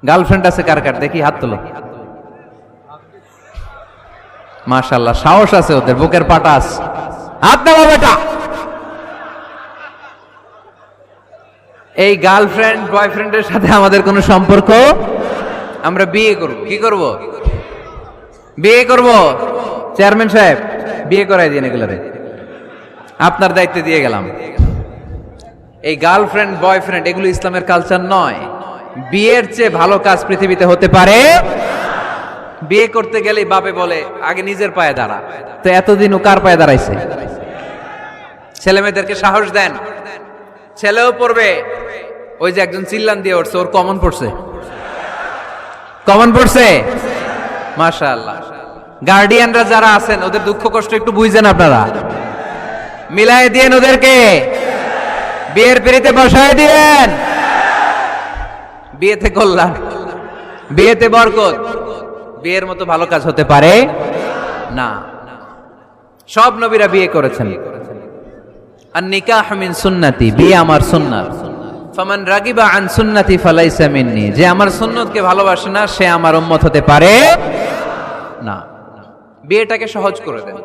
Girlfriend আছে কার কার দেখি হাত তোলো। মাশাআল্লাহ, সাহস আছে ওদের, বুকের পাটা আছে। হাত দাও বেটা। এই গার্লফ্রেন্ড বয়ফ্রেন্ডের সাথে আমাদের কোনো সম্পর্ক, আমরা বিয়ে করব। কি করব? বিয়ে করব। চেয়ারম্যান সাহেব বিয়ে করাই দিন এগুলোরে, আপনার দায়িত্বে দিয়ে গেলাম। এই গার্লফ্রেন্ড বয়ফ্রেন্ড এগুলো ইসলামের কালচার নয়। বিয়ের চেয়ে ভালো কাজ পৃথিবীতে হতে পারে। বিয়ে করতে গেলেই বাপে বলে আগে নিজের পায়ে দাঁড়া। তো এতদিন ও কার পায়ে দাঁড়াইছে? ছেলে মেয়েদেরকে সাহস দেন, ছেলেও পড়বে। ওই যে একজন চিল্লান দিয়ে উঠছে, ওর কমন পড়ছে। কমন পড়ছে, মাশাআল্লাহ। গার্ডিয়ানরা যারা আছেন ওদের দুঃখ কষ্ট একটু বুঝছেন আপনারা, মিলাই দিয়েন ওদেরকে, বিয়ের পিড়িতে বসায় দিয়েন। বিয়েতে কল্যাণ, বিয়েতে বরকত। বিয়ের মতো ভালো কাজ হতে পারে না। সব নবীরা বিয়ে করেছেন। আর নিকাহ মিন সুন্নতি, বিয়ে আমার সুন্নাত। ফামান রাগিবা আন সুন্নতি ফালাইসা মিন্নি, যে আমার সুন্নতকে ভালোবাসে না সে আমার উম্মত হতে পারে না। বিয়েটাকে সহজ করে দেন।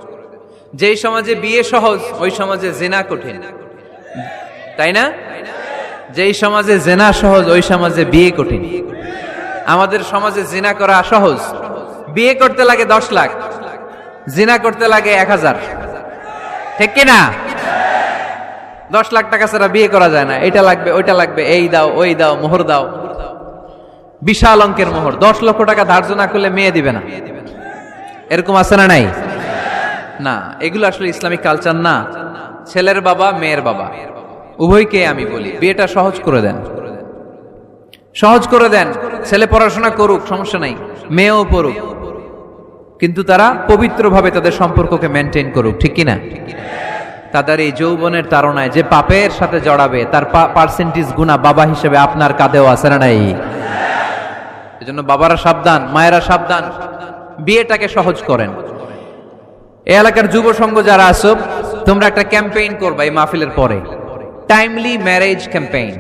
যেই সমাজে বিয়ে সহজ ওই সমাজে জিনা কঠিন, তাই না? যেই সমাজে জিনা সহজ ওই সমাজে বিয়ে কঠিন। আমাদের সমাজে জিনা করা সহজ, বিয়ে করতে লাগে 10 লাখ, জিনা করতে লাগে 1000। ঠিক কি না? 10 লাখ টাকা ছাড়া বিয়ে করা যায় না। এটা লাগবে, ওইটা লাগবে, এই দাও, ওই দাও, মোহর দাও, বিশাল অঙ্কের মোহর। 10 লক্ষ টাকা ধার্য না করলে মেয়ে দিবে না। এরকম আছে না নাই? না, এগুলো আসলে ইসলামিক কালচার না। ছেলের বাবা মেয়ের বাবা উভয়কে আমি বলি বিয়েটা সহজ করে দেন, সহজ করে দেন। ছেলে পড়াশোনা করুক, সমস্যা নাই, মেয়েও পড়ুক, কিন্তু তারা পবিত্রভাবে তাদের সম্পর্ককে মেনটেন করুক। ঠিক কিনা? তাদের এই যৌবনের তাড়নায় যে পাপের সাথে জড়াবে তার পার্সেন্টেজ গুণা বাবা হিসেবে আপনার কাঁধেও আছে না নাই? এজন্য বাবারা সাবধান, মায়েরা সাবধান, বিয়েটাকে সহজ করেন। এই এলাকার যুব সংঘ যারা আছো, তোমরা একটা ক্যাম্পেইন করবা এই মাহফিলের পরে, timely marriage campaign.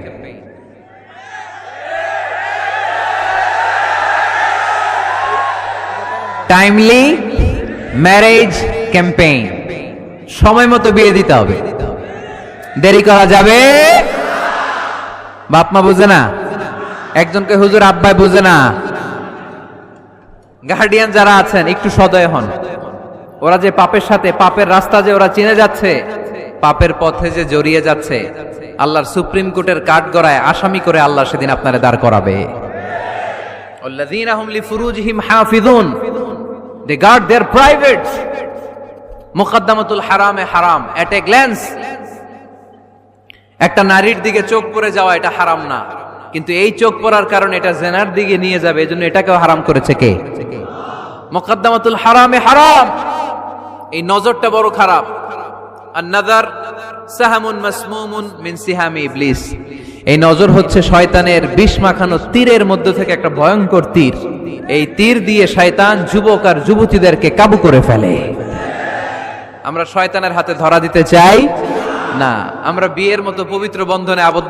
Timely marriage campaign. সময় মতো বিয়ে দিতে হবে, দেরি করা যাবে। বাপ মা বুঝে না, একজনকে হুজুর আব্বাই বুঝে না। গার্ডিয়ান যারা আছেন একটু সদয় হন। ওরা যে পাপের সাথে, পাপের রাস্তা যে ওরা চিনে যাচ্ছে, পাপের পথে যে জড়িয়ে যাচ্ছে, আল্লাহর সুপ্রিম কোর্টের কাঠগড়ায় আসামি করে আল্লাহ সেদিন আপনারে দাঁড় করাবে। আল্লাযীনা হুম লিফুরুজিহিম হাফিজুন, they guard their privates. মুকদ্দমাতুল হারামে হারাম। এট এ গ্ল্যান্স একটা নারীর দিকে চোখ পড়ে যাওয়া এটা হারাম না, কিন্তু এই চোখ পড়ার কারণে এটা জেনার দিকে নিয়ে যাবে, এজন্য এটাকেও হারাম করেছে কে? মুকদ্দমাতুল হারামে হারাম। এই নজরটা বড় খারাপ। আন-নাযার সাহামুন মাসমুমুন মিন সিহামি ইবলিস। এই নজর হচ্ছে শয়তানের বিষ মাখানো তীরের মধ্য থেকে একটা ভয়ঙ্কর তীর। এই তীর দিয়ে শয়তান যুবক আর যুবতীদেরকে কাবু করে ফেলে। আমরা শয়তানের হাতে ধরা দিতে চাই না। আমরা বিয়ের মতো পবিত্র বন্ধনে আবদ্ধ